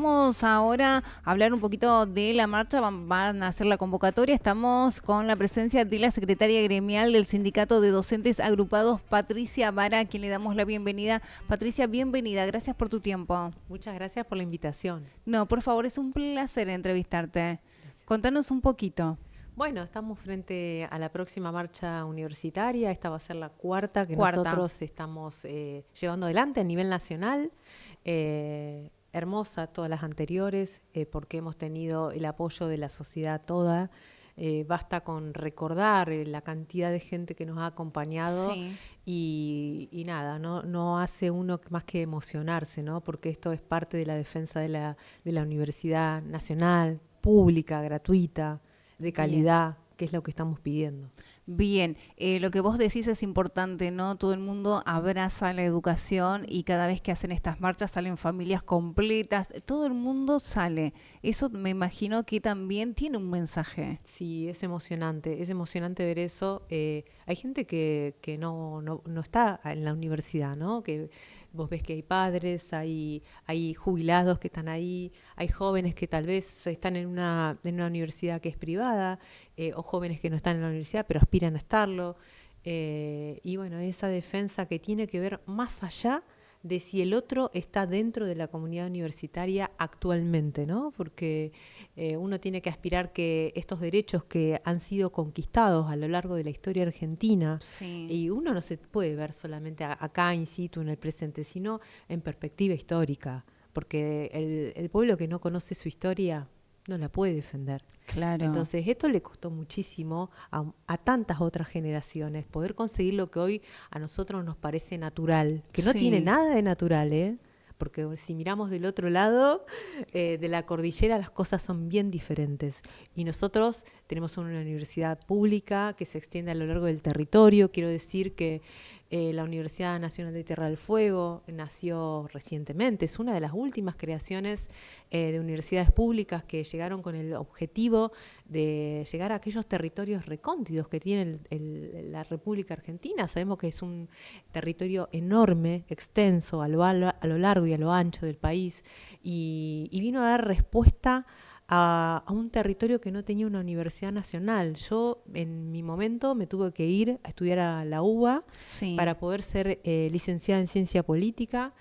vamos ahora a hablar un poquito de la marcha, van a hacer la convocatoria. Estamos con la presencia de la secretaria gremial del Sindicato de Docentes Agrupados, Patricia Vara, a quien le damos la bienvenida. Patricia, bienvenida, gracias por tu tiempo. Muchas gracias por la invitación. No, por favor, es un placer entrevistarte. Gracias. Contanos un poquito. Bueno, estamos frente a la próxima marcha universitaria. Esta va a ser la cuarta que nosotros estamos llevando adelante a nivel nacional. Hermosa todas las anteriores, porque hemos tenido el apoyo de la sociedad toda. Basta con recordar la cantidad de gente que nos ha acompañado, sí. y nada, no hace uno más que emocionarse, ¿no? Porque esto es parte de la defensa de la universidad nacional, pública, gratuita, de calidad, bien, que es lo que estamos pidiendo. Bien, lo que vos decís es importante, ¿no? Todo el mundo abraza la educación y cada vez que hacen estas marchas salen familias completas, todo el mundo sale. Eso me imagino que también tiene un mensaje. Sí, es emocionante ver eso. Hay gente que no está en la universidad, ¿no? Que vos ves que hay padres, hay jubilados que están ahí, hay jóvenes que tal vez están en una universidad que es privada, o jóvenes que no están en la universidad pero aspiran a estarlo. Y bueno, esa defensa que tiene que ver más allá de si el otro está dentro de la comunidad universitaria actualmente, ¿no? Porque uno tiene que aspirar que estos derechos que han sido conquistados a lo largo de la historia argentina, sí. Y uno no se puede ver solamente acá in situ en el presente, sino en perspectiva histórica, porque el pueblo que no conoce su historia no la puede defender. Claro. Entonces, esto le costó muchísimo a tantas otras generaciones poder conseguir lo que hoy a nosotros nos parece natural, que no, sí, tiene nada de natural, porque si miramos del otro lado de la cordillera, las cosas son bien diferentes. Y nosotros tenemos una universidad pública que se extiende a lo largo del territorio. Quiero decir que la Universidad Nacional de Tierra del Fuego nació recientemente. Es una de las últimas creaciones de universidades públicas que llegaron con el objetivo de llegar a aquellos territorios recónditos que tiene la República Argentina. Sabemos que es un territorio enorme, extenso, a lo largo y a lo ancho del país, y vino a dar respuesta a un territorio que no tenía una universidad nacional. Yo en mi momento me tuve que ir a estudiar a la UBA, sí, para poder ser licenciada en ciencia política,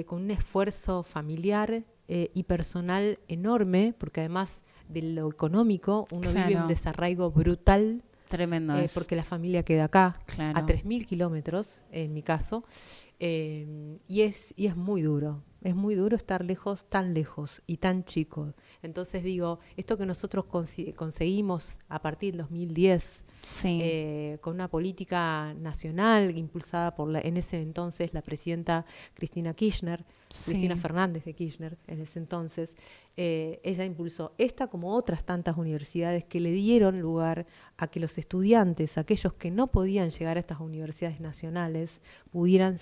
con un esfuerzo familiar y personal enorme, porque además de lo económico uno, claro, vive un desarraigo brutal. Tremendo porque la familia queda acá, claro, a 3.000 kilómetros en mi caso, y es muy duro. Es muy duro estar lejos, tan lejos y tan chico. Entonces digo, esto que nosotros conseguimos a partir del 2010, sí, con una política nacional impulsada por en ese entonces la presidenta Cristina Kirchner, sí, Cristina Fernández de Kirchner en ese entonces, ella impulsó esta como otras tantas universidades que le dieron lugar a que los estudiantes, aquellos que no podían llegar a estas universidades nacionales, pudieran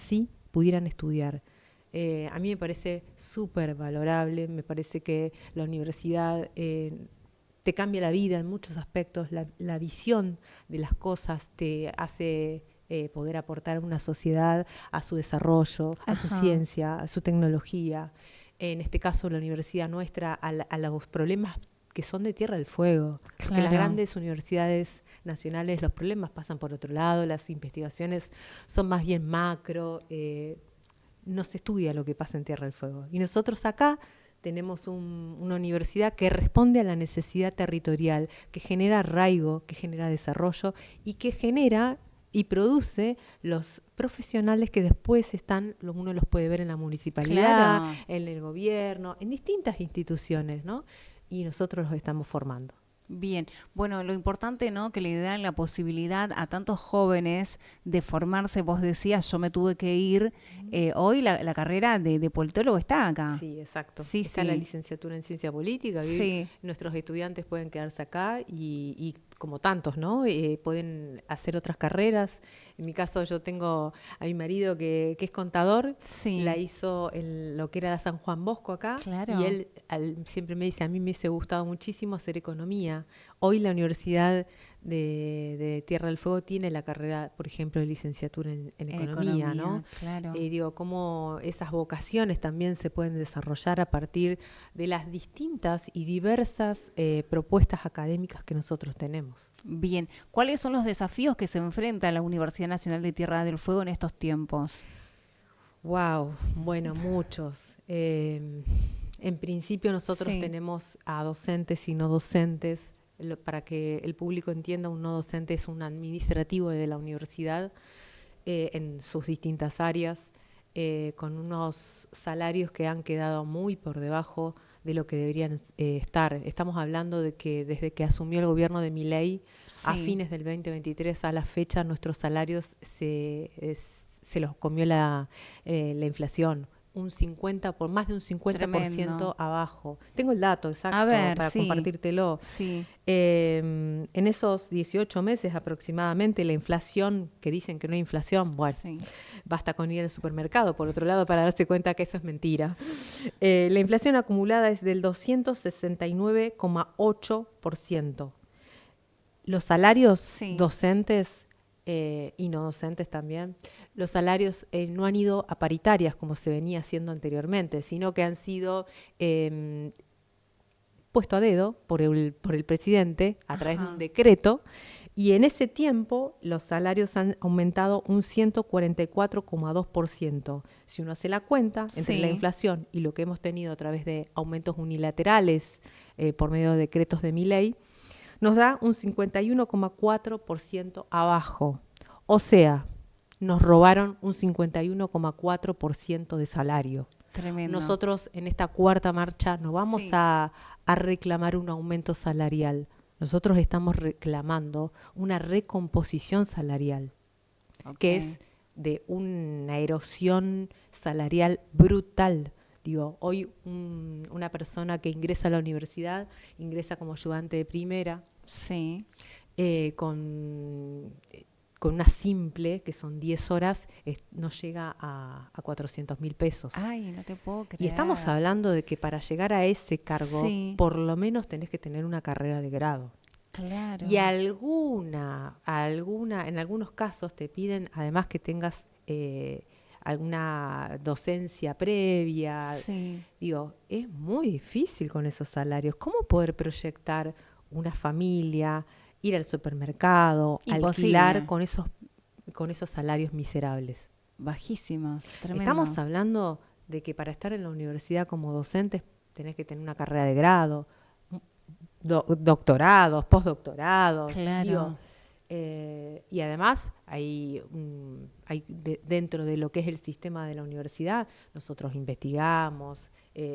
estudiar. A mí me parece súper valorable, me parece que la universidad te cambia la vida en muchos aspectos, la visión de las cosas te hace poder aportar a una sociedad, a su desarrollo, a su ciencia, a su tecnología. En este caso, la universidad nuestra, a los problemas que son de Tierra del Fuego, claro, porque las grandes universidades nacionales, los problemas pasan por otro lado, las investigaciones son más bien macro, no se estudia lo que pasa en Tierra del Fuego. Y nosotros acá tenemos una universidad que responde a la necesidad territorial, que genera arraigo, que genera desarrollo y que genera y produce los profesionales que después uno los puede ver en la municipalidad, claro, en el gobierno, en distintas instituciones, ¿no? Y nosotros los estamos formando. Bien, bueno, lo importante, ¿no?, que le dan la posibilidad a tantos jóvenes de formarse. Vos decías, yo me tuve que ir. Hoy la carrera de politólogo está acá. Sí, exacto. Sí, está, sí, la licenciatura en ciencia política. Sí. Nuestros estudiantes pueden quedarse acá y como tantos, ¿no? Pueden hacer otras carreras. En mi caso, yo tengo a mi marido que es contador. Sí. La hizo en lo que era la San Juan Bosco acá. Claro. Y él siempre me dice, a mí me hubiese gustado muchísimo hacer economía. Hoy la Universidad de Tierra del Fuego tiene la carrera, por ejemplo, de licenciatura en economía, ¿no? Claro. Digo, cómo esas vocaciones también se pueden desarrollar a partir de las distintas y diversas propuestas académicas que nosotros tenemos. Bien, ¿cuáles son los desafíos que se enfrenta la Universidad Nacional de Tierra del Fuego en estos tiempos? Wow, bueno, muchos. En principio nosotros tenemos a docentes y no docentes. Para que el público entienda, un no docente es un administrativo de la universidad en sus distintas áreas, con unos salarios que han quedado muy por debajo de lo que deberían estar. Estamos hablando de que desde que asumió el gobierno de Milei, a fines del 2023 a la fecha, nuestros salarios se los comió la inflación. Más de un 50% Tremendo. Abajo. Tengo el dato exacto para compartírtelo. Sí. En esos 18 meses aproximadamente, la inflación, que dicen que no hay inflación, bueno, basta con ir al supermercado, por otro lado, para darse cuenta que eso es mentira. La inflación acumulada es del 269,8%. Los salarios docentes y no docentes también, los salarios no han ido a paritarias como se venía haciendo anteriormente, sino que han sido puesto a dedo por el presidente a través de un decreto, y en ese tiempo los salarios han aumentado un 144,2%. Si uno hace la cuenta entre la inflación y lo que hemos tenido a través de aumentos unilaterales por medio de decretos de Milei, nos da un 51,4% abajo. O sea, nos robaron un 51,4% de salario. Tremendo. Nosotros en esta cuarta marcha no vamos a reclamar un aumento salarial. Nosotros estamos reclamando una recomposición salarial, que es de una erosión salarial brutal. Digo, hoy una persona que ingresa a la universidad ingresa como ayudante de primera, con una simple, que son 10 horas, no llega a 400.000 pesos. Ay, no te puedo creer. Y estamos hablando de que para llegar a ese cargo, por lo menos tenés que tener una carrera de grado. Claro. Y en algunos casos te piden además que tengas alguna docencia previa. Digo, es muy difícil con esos salarios. ¿Cómo poder proyectar una familia, ir al supermercado, alquilar con esos salarios miserables? Bajísimos, tremendo. Estamos hablando de que para estar en la universidad como docentes tenés que tener una carrera de grado, doctorados, postdoctorados. Claro. Digo, y además hay dentro de lo que es el sistema de la universidad, nosotros investigamos,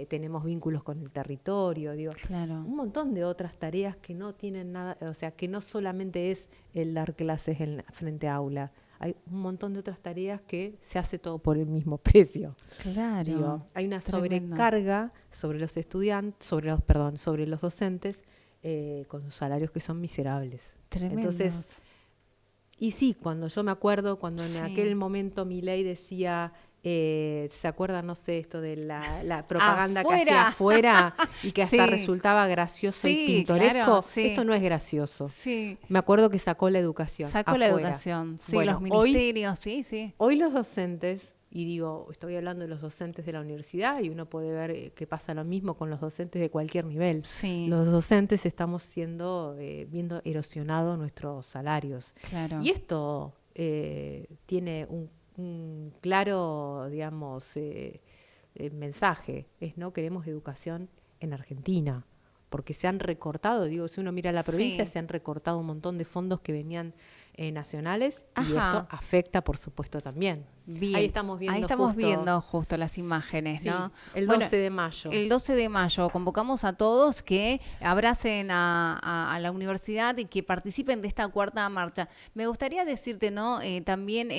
tenemos vínculos con el territorio, un montón de otras tareas que no tienen nada, o sea, que no solamente es el dar clases frente a aula. Hay un montón de otras tareas que se hace todo por el mismo precio. Claro. Hay una sobrecarga sobre los estudiantes, sobre los docentes, con salarios que son miserables. Tremendo. Entonces, y sí, cuando yo me acuerdo, cuando en aquel momento Milei decía, ¿se acuerdan, no sé, esto de la propaganda que hacía afuera y que hasta resultaba gracioso y pintoresco? Claro, esto no es gracioso. Me acuerdo que sacó la educación afuera. La educación, bueno, los ministerios, Hoy los docentes, y digo, estoy hablando de los docentes de la universidad, y uno puede ver que pasa lo mismo con los docentes de cualquier nivel. Los docentes estamos viendo erosionados nuestros salarios. Claro. Y esto tiene un claro, digamos, mensaje, no queremos educación en Argentina, porque se han recortado, si uno mira la provincia, se han recortado un montón de fondos que venían nacionales, y esto afecta, por supuesto, también. Bien. Ahí estamos viendo justo las imágenes, ¿no? El 12 de mayo. El 12 de mayo convocamos a todos que abracen a la universidad y que participen de esta cuarta marcha. Me gustaría decirte, ¿no? También,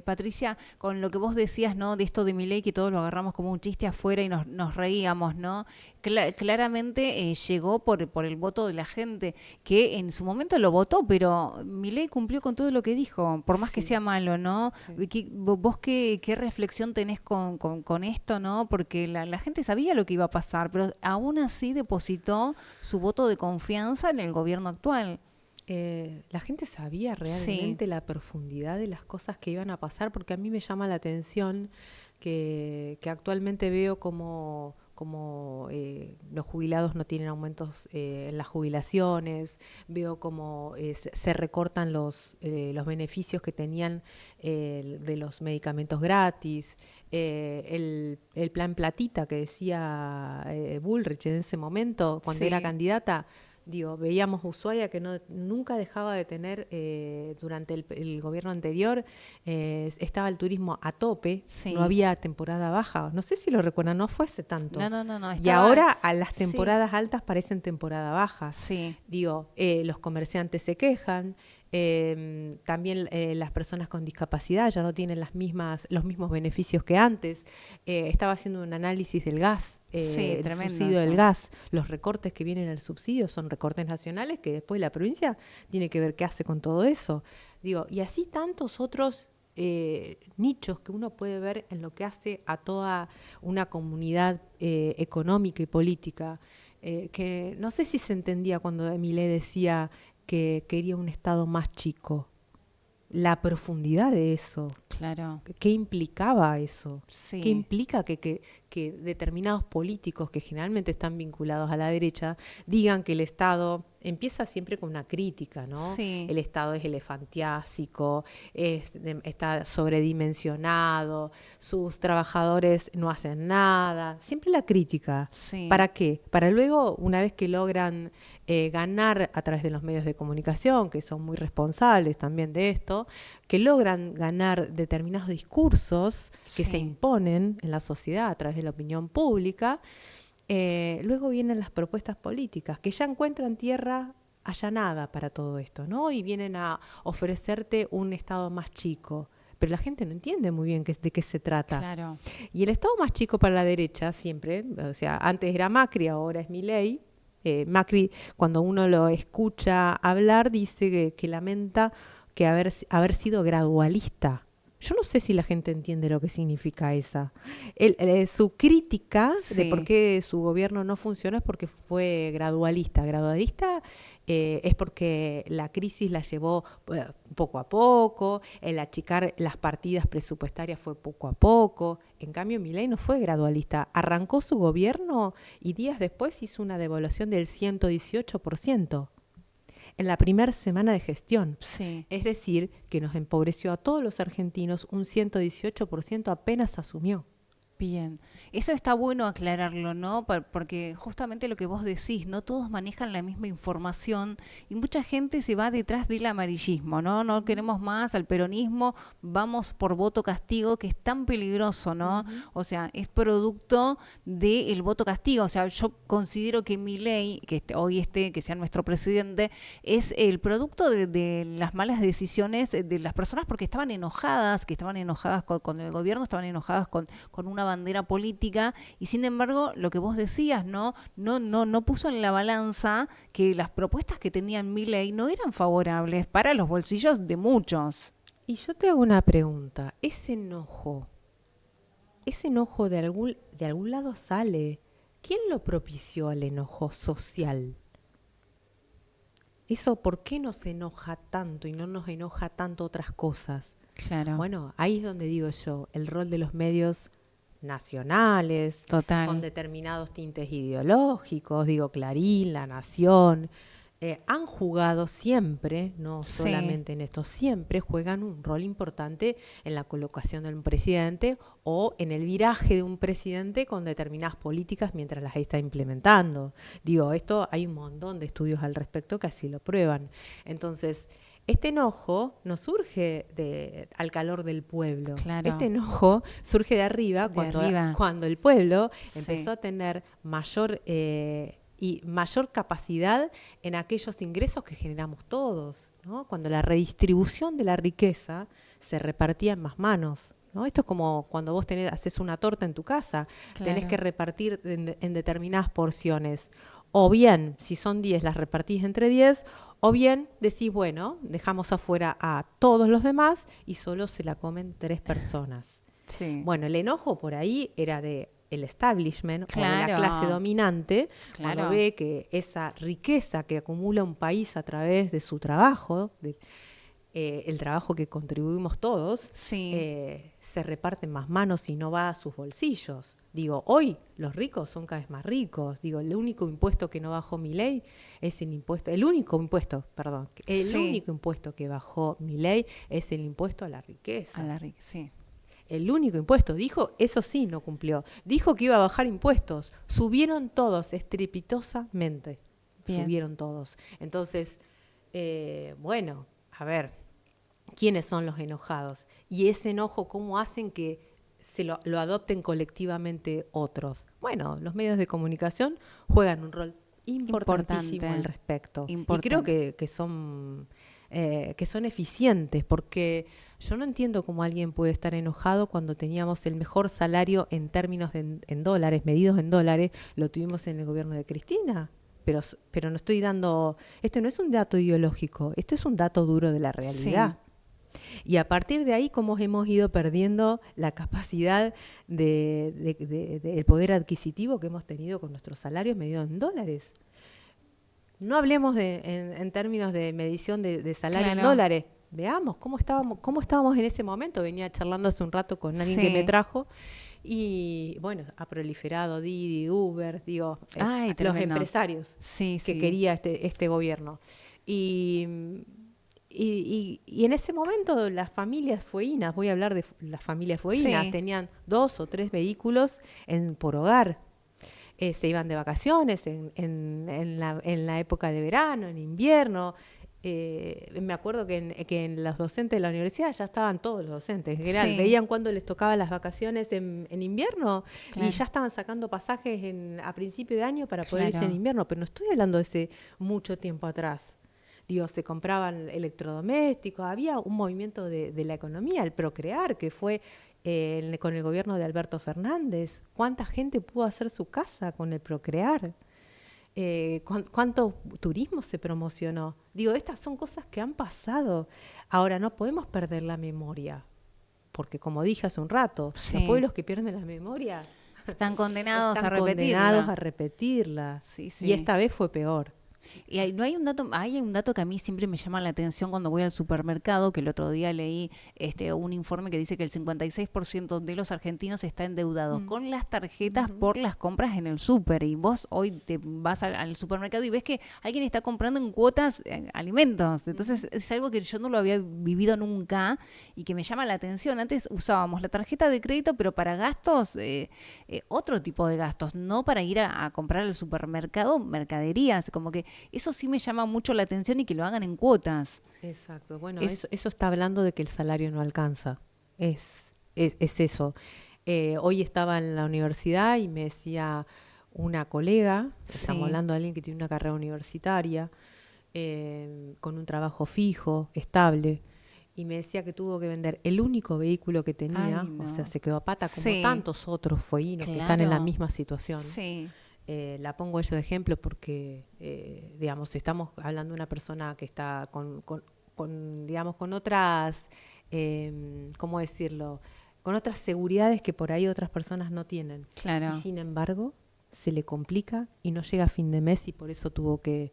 Patricia, con lo que vos decías, ¿no? De esto de Milei, que todos lo agarramos como un chiste afuera y nos reíamos, ¿no? Claramente llegó por el voto de la gente, que en su momento lo votó, pero Milei cumplió con todo lo que dijo, por más que sea malo, ¿no? ¿Vos qué reflexión tenés con esto, no? Porque la gente sabía lo que iba a pasar, pero aún así depositó su voto de confianza en el gobierno actual. La gente sabía Sí, realmente la profundidad de las cosas que iban a pasar, porque a mí me llama la atención que actualmente veo como los jubilados no tienen aumentos en las jubilaciones, veo como se recortan los beneficios que tenían de los medicamentos gratis, el plan platita que decía Bullrich en ese momento, cuando era sí, candidata. Digo, veíamos Ushuaia que nunca dejaba de tener, durante el gobierno anterior, estaba el turismo a tope, no sí. había temporada baja. No sé si lo recuerdan, no fue hace No, tanto. no, no, no, Y estaba, ahora a las sí, temporadas altas parecen temporada bajas. sí, Digo, los comerciantes se quejan, también las personas con discapacidad ya no tienen los mismos beneficios que antes. Estaba haciendo un análisis del gas, sí, el tremendo subsidio del eso. gas. Los recortes que vienen al subsidio son recortes nacionales que después la provincia tiene que ver qué hace con todo eso. Digo, y así tantos otros nichos que uno puede ver en lo que hace a toda una comunidad económica y política, que no sé si se entendía cuando Milei decía que quería un Estado más chico, la profundidad de eso. Claro, ¿Qué implicaba eso? ¿Qué sí, implica que determinados políticos que generalmente están vinculados a la derecha digan que el Estado empieza siempre con una crítica, ¿no? sí, El Estado es elefantiásico, está sobredimensionado, sus trabajadores no hacen nada, siempre la crítica. sí, ¿Para qué? Para luego, una vez que logran ganar a través de los medios de comunicación, que son muy responsables también de esto, que logran ganar determinados discursos que se sí, imponen en la sociedad a través de la opinión pública, luego vienen las propuestas políticas, que ya encuentran tierra allanada para todo esto, ¿no? Y vienen a ofrecerte un Estado más chico. Pero la gente no entiende muy bien de qué se trata. claro, Y el Estado más chico para la derecha siempre, o sea, antes era Macri, ahora es Milei. Macri, cuando uno lo escucha hablar, dice que lamenta que haber sido gradualista. Yo no sé si la gente entiende lo que significa esa. Su crítica de por sí, qué su gobierno no funcionó es porque fue gradualista. Gradualista es porque la crisis la llevó poco a poco, el achicar las partidas presupuestarias fue poco a poco. En cambio, Milei no fue gradualista. Arrancó su gobierno y días después hizo una devaluación del 118% en la primera semana de gestión. sí. Es decir, que nos empobreció a todos los argentinos un 118% apenas asumió. Bien, eso está bueno aclararlo, ¿no? Porque justamente lo que vos decís, no todos manejan la misma información y mucha gente se va detrás del amarillismo, ¿no? No queremos más al peronismo, vamos por voto castigo, que es tan peligroso, ¿no? Ujú. O sea, es producto del voto castigo. O sea, yo considero que Milei, que sea nuestro presidente, es el producto de las malas decisiones de las personas porque estaban enojadas con el gobierno, estaban enojadas con una bandera política y sin embargo lo que vos decías no puso en la balanza que las propuestas que tenían Milei no eran favorables para los bolsillos de muchos. Y yo te hago una pregunta. Ese enojo de algún lado sale. ¿Quién lo propició al enojo social? Eso, ¿por qué nos enoja tanto y no nos enoja tanto otras cosas? Claro, Bueno, ahí es donde digo yo, el rol de los medios nacionales, con total. determinados tintes ideológicos, digo Clarín, La Nación, han jugado siempre, no Sí, solamente en esto, siempre juegan un rol importante en la colocación de un presidente o en el viraje de un presidente con determinadas políticas mientras las está implementando. Digo, esto hay un montón de estudios al respecto que así lo prueban. Entonces, este enojo no surge al calor del pueblo. Este claro, enojo surge de arriba de arriba. cuando el pueblo empezó Sí, a tener mayor capacidad en aquellos ingresos que generamos todos, ¿no? Cuando la redistribución de la riqueza se repartía en más manos. ¿No? Esto es como cuando vos haces una torta en tu casa, tenés que claro. repartir en determinadas porciones. O bien, si son 10, las repartís entre 10, o bien decís, bueno, dejamos afuera a todos los demás y solo se la comen 3 personas. Sí, Bueno, el enojo por ahí era el establishment o de la Claro. clase dominante, Claro. cuando ve que esa riqueza que acumula un país a través de su trabajo, el trabajo que contribuimos todos, Sí. se reparte en más manos y no va a sus bolsillos. Digo, hoy los ricos son cada vez más ricos. Digo, el único impuesto que no bajó Milei es el único impuesto que bajó Milei es el impuesto a la riqueza. Sí. El único impuesto, dijo, eso sí no cumplió. Dijo que iba a bajar impuestos. Subieron todos estrepitosamente. Bien. Subieron todos. Entonces, bueno, a ver, ¿quiénes son los enojados? Y ese enojo, ¿cómo hacen que se lo adopten colectivamente otros? Bueno, los medios de comunicación juegan un rol importantísimo Importante. al respecto. Importante. Y creo que son eficientes, porque yo no entiendo cómo alguien puede estar enojado cuando teníamos el mejor salario en términos en dólares, medidos en dólares, lo tuvimos en el gobierno de Cristina. Pero no estoy dando, esto no es un dato ideológico, esto es un dato duro de la realidad. Sí. Y a partir de ahí, cómo hemos ido perdiendo la capacidad del poder adquisitivo que hemos tenido con nuestros salarios medidos en dólares. No hablemos en términos de medición de salario en dólares. Veamos cómo estábamos en ese momento. Venía charlando hace un rato con alguien que me trajo. Y bueno, ha proliferado Didi, Uber, digo, los empresarios que quería este gobierno. Y en ese momento las familias fueginas, voy a hablar de las familias fueginas, tenían 2 o 3 vehículos por hogar. Se iban de vacaciones en la época de verano, en invierno. Me acuerdo que en los docentes de la universidad ya estaban todos los docentes. En general, veían cuándo les tocaba las vacaciones en invierno y ya estaban sacando pasajes a principio de año para poder irse en invierno. Pero no estoy hablando de ese mucho tiempo atrás. Digo, se compraban electrodomésticos, había un movimiento de la economía, el procrear, que fue con el gobierno de Alberto Fernández. ¿Cuánta gente pudo hacer su casa con el procrear? ¿Cuánto turismo se promocionó? Digo, estas son cosas que han pasado. Ahora, no podemos perder la memoria, porque como dije hace un rato, los pueblos que pierden la memoria están condenados a repetirla. Sí, sí. Y esta vez fue peor. Y hay un dato que a mí siempre me llama la atención cuando voy al supermercado, que el otro día leí un informe que dice que el 56% de los argentinos está endeudado con las tarjetas por las compras en el súper. Y vos hoy te vas al supermercado y ves que alguien está comprando en cuotas alimentos. Entonces es algo que yo no lo había vivido nunca y que me llama la atención. Antes usábamos la tarjeta de crédito, pero para gastos, otro tipo de gastos, no para ir a comprar al supermercado mercaderías, como que eso sí me llama mucho la atención y que lo hagan en cuotas. Exacto. Bueno, eso está hablando de que el salario no alcanza. Es eso. Hoy estaba en la universidad y me decía una colega, estamos hablando de alguien que tiene una carrera universitaria, con un trabajo fijo, estable, y me decía que tuvo que vender el único vehículo que tenía, o sea, se quedó a pata como tantos otros fueginos que están en la misma situación. Sí. La pongo yo de ejemplo porque, digamos, estamos hablando de una persona que está con otras, ¿cómo decirlo? Con otras seguridades que por ahí otras personas no tienen. Claro. Y sin embargo, se le complica y no llega a fin de mes y por eso tuvo que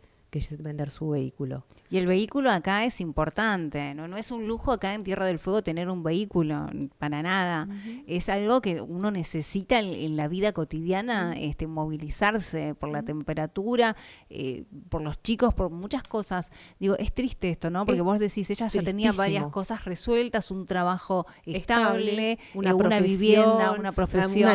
vender su vehículo. Y el vehículo acá es importante, ¿no? No es un lujo acá en Tierra del Fuego tener un vehículo, para nada. Es algo que uno necesita en la vida cotidiana, movilizarse por la temperatura, por los chicos, por muchas cosas. Digo, es triste esto, ¿no? Porque vos decís, ella ya tenía varias cosas resueltas, un trabajo estable, una vivienda, una profesión.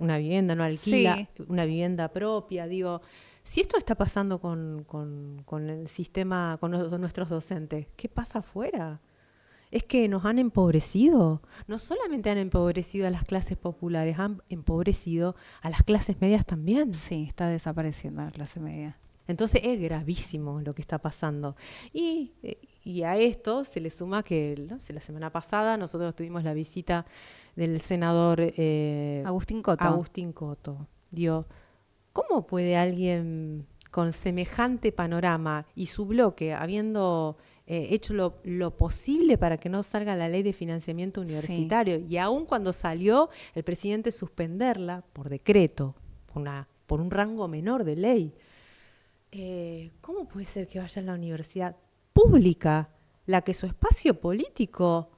Una vivienda no alquila, una vivienda propia, digo. Si esto está pasando con el sistema, con nuestros docentes, ¿qué pasa afuera? Es que nos han empobrecido. No solamente han empobrecido a las clases populares, han empobrecido a las clases medias también. Sí, está desapareciendo la clase media. Entonces es gravísimo lo que está pasando. Y a esto se le suma que la semana pasada nosotros tuvimos la visita del senador Agustín Coto. Digo, ¿cómo puede alguien con semejante panorama y su bloque, habiendo hecho lo posible para que no salga la ley de financiamiento universitario. Sí. Y aun cuando salió, el presidente suspenderla por decreto, por un rango menor de ley. ¿Cómo puede ser que vaya a la universidad pública, la que su espacio político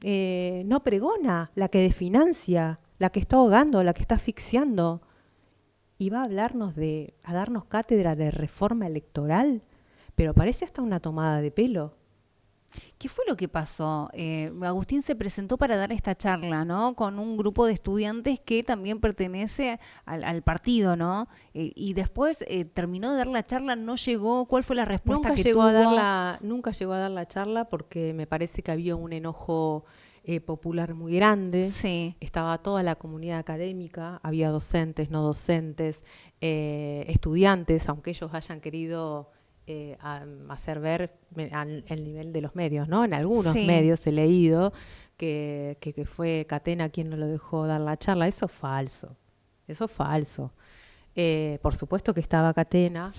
no pregona, la que desfinancia, la que está ahogando, la que está asfixiando, y va a a darnos cátedra de reforma electoral? Pero parece hasta una tomada de pelo. ¿Qué fue lo que pasó? Agustín se presentó para dar esta charla, ¿no? Con un grupo de estudiantes que también pertenece al partido, ¿no? Y después terminó de dar la charla, no llegó. ¿Cuál fue la respuesta que tuvo? Nunca llegó a dar la charla porque me parece que había un enojo popular muy grande. Sí. Estaba toda la comunidad académica, había docentes, no docentes, estudiantes, aunque ellos hayan querido hacer ver el nivel de los medios, ¿no? En algunos medios he leído que fue Catena quien no lo dejó dar la charla. Eso es falso. Eso es falso. Por supuesto que estaba Catena,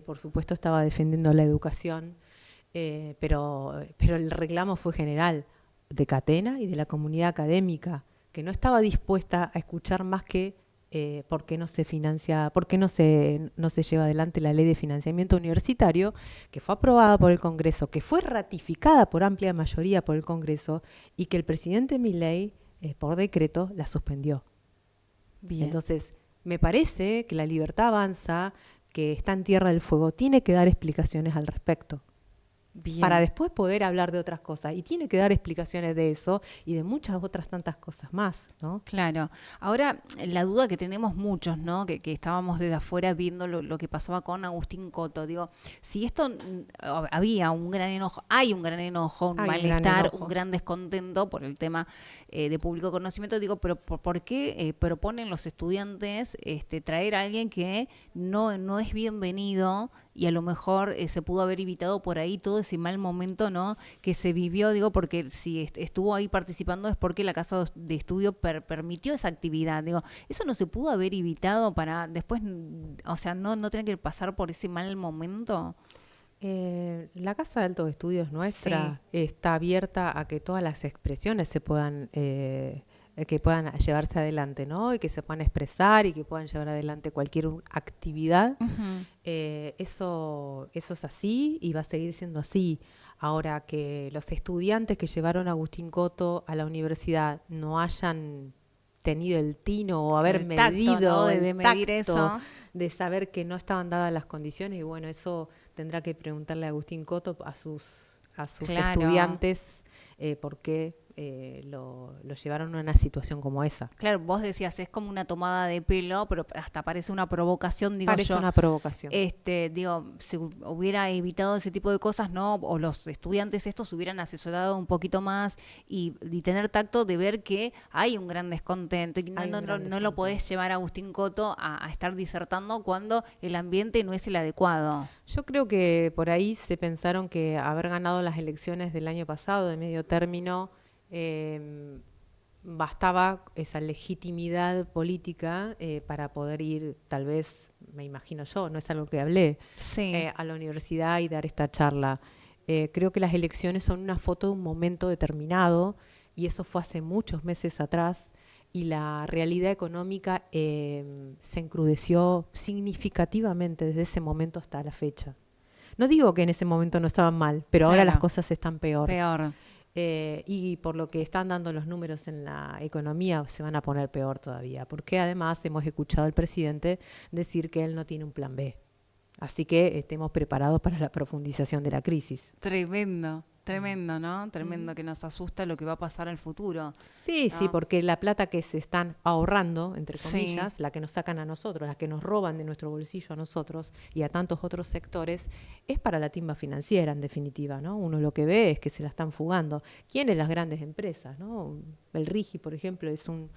por supuesto estaba defendiendo la educación, pero el reclamo fue general de Catena y de la comunidad académica, que no estaba dispuesta a escuchar más que por qué no se financia, por qué no se lleva adelante la ley de financiamiento universitario, que fue aprobada por el Congreso, que fue ratificada por amplia mayoría por el Congreso, y que el presidente Milei, por decreto, la suspendió. Bien. Entonces, me parece que la Libertad Avanza, que está en Tierra del Fuego, tiene que dar explicaciones al respecto. Bien. Para después poder hablar de otras cosas. Y tiene que dar explicaciones de eso y de muchas otras tantas cosas más, ¿no? Claro. Ahora, la duda que tenemos muchos, ¿no? Que estábamos desde afuera viendo lo que pasaba con Agustín Coto. Digo, si esto había un gran enojo, hay un gran enojo, un malestar, un gran descontento por el tema de público conocimiento, digo, pero ¿por qué proponen los estudiantes traer a alguien que no es bienvenido? Y a lo mejor se pudo haber evitado por ahí todo ese mal momento, ¿no? Que se vivió, digo, porque si estuvo ahí participando es porque la casa de estudio permitió esa actividad. Digo, eso no se pudo haber evitado para después, o sea, no tener que pasar por ese mal momento. La Casa de Altos Estudios nuestra está abierta a que todas las expresiones se puedan que puedan llevarse adelante, ¿no? Y que se puedan expresar y que puedan llevar adelante cualquier actividad. Uh-huh. Eso es así y va a seguir siendo así. Ahora, que los estudiantes que llevaron a Agustín Coto a la universidad no hayan tenido el tino o haber medido, tacto, ¿no? de medir eso, de saber que no estaban dadas las condiciones, y bueno, eso tendrá que preguntarle a Agustín Coto, a sus estudiantes, por qué lo llevaron a una situación como esa. Claro, vos decías, es como una tomada de pelo, pero hasta parece una provocación, digo parece yo. Una provocación. Digo, si hubiera evitado ese tipo de cosas, ¿no? O los estudiantes estos hubieran asesorado un poquito más y tener tacto de ver que hay un gran descontento. Y no lo podés llevar a Agustín Coto a estar disertando cuando el ambiente no es el adecuado. Yo creo que por ahí se pensaron que haber ganado las elecciones del año pasado de medio término bastaba esa legitimidad política para poder ir, tal vez, me imagino yo, no es algo que hablé, a la universidad y dar esta charla. Creo que las elecciones son una foto de un momento determinado, y eso fue hace muchos meses atrás, y la realidad económica se encrudeció significativamente desde ese momento hasta la fecha. No digo que en ese momento no estaban mal, pero ahora las cosas están peor. Y por lo que están dando los números en la economía, se van a poner peor todavía, porque además hemos escuchado al presidente decir que él no tiene un plan B. Así que estemos preparados para la profundización de la crisis. Tremendo, ¿no? Tremendo, que nos asusta lo que va a pasar al futuro. Sí, ¿no? Sí, porque la plata que se están ahorrando, entre comillas, la que nos sacan a nosotros, la que nos roban de nuestro bolsillo a nosotros y a tantos otros sectores, es para la timba financiera, en definitiva, ¿no? Uno lo que ve es que se la están fugando. ¿Quiénes? Las grandes empresas, ¿no? El RIGI, por ejemplo, es un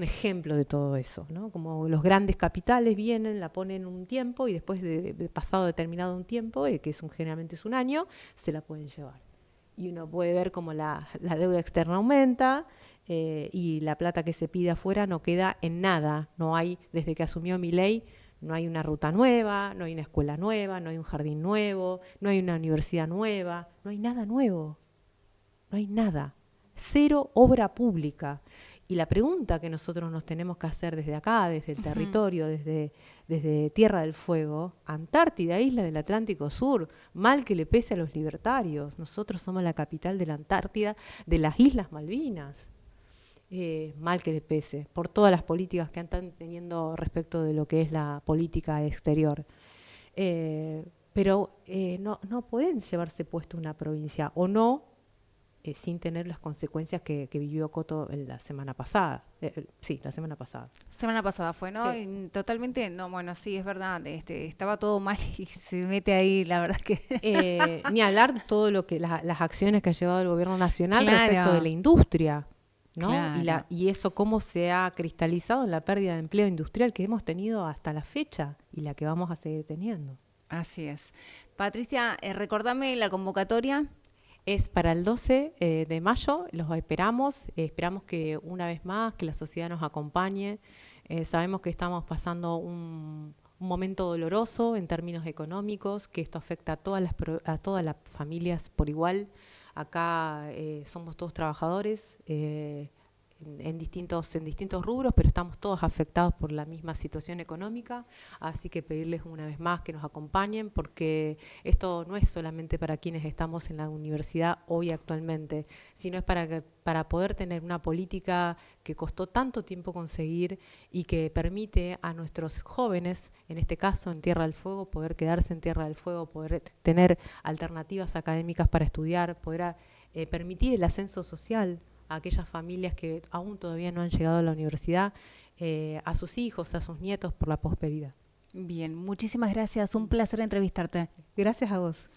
ejemplo de todo eso, ¿no? Como los grandes capitales vienen, la ponen un tiempo y después de pasado determinado un tiempo, que generalmente es un año, se la pueden llevar. Y uno puede ver como la deuda externa aumenta y la plata que se pide afuera no queda en nada. No hay, desde que asumió Milei, No hay una ruta nueva, no hay una escuela nueva, no hay un jardín nuevo, no hay una universidad nueva, no hay nada nuevo, no hay nada. Cero obra pública. Y la pregunta que nosotros nos tenemos que hacer desde acá, desde el territorio, desde Tierra del Fuego, Antártida, isla del Atlántico Sur, mal que le pese a los libertarios, nosotros somos la capital de la Antártida, de las Islas Malvinas. Mal que le pese, por todas las políticas que están teniendo respecto de lo que es la política exterior. Pero no pueden llevarse puesto una provincia, o no, sin tener las consecuencias que vivió Coto en la semana pasada. Sí, la semana pasada. Semana pasada fue, ¿no? Sí. Y totalmente, no, bueno, sí, es verdad, estaba todo mal y se mete ahí, la verdad que... Ni hablar todo lo que las acciones que ha llevado el gobierno nacional Claro. respecto de la industria, ¿no? Claro. Y eso cómo se ha cristalizado en la pérdida de empleo industrial que hemos tenido hasta la fecha y la que vamos a seguir teniendo. Así es. Patricia, recordame la convocatoria. Es para el 12 de mayo, los esperamos. Esperamos que una vez más, que la sociedad nos acompañe. Sabemos que estamos pasando un momento doloroso en términos económicos, que esto afecta a todas las familias por igual. Acá somos todos trabajadores en distintos rubros, pero estamos todos afectados por la misma situación económica, así que pedirles una vez más que nos acompañen, porque esto no es solamente para quienes estamos en la universidad hoy actualmente, sino es para poder tener una política que costó tanto tiempo conseguir y que permite a nuestros jóvenes, en este caso en Tierra del Fuego, poder quedarse en Tierra del Fuego, poder tener alternativas académicas para estudiar, poder permitir el ascenso social a aquellas familias que aún todavía no han llegado a la universidad, a sus hijos, a sus nietos por la prosperidad. Bien, muchísimas gracias, un placer entrevistarte. Gracias a vos.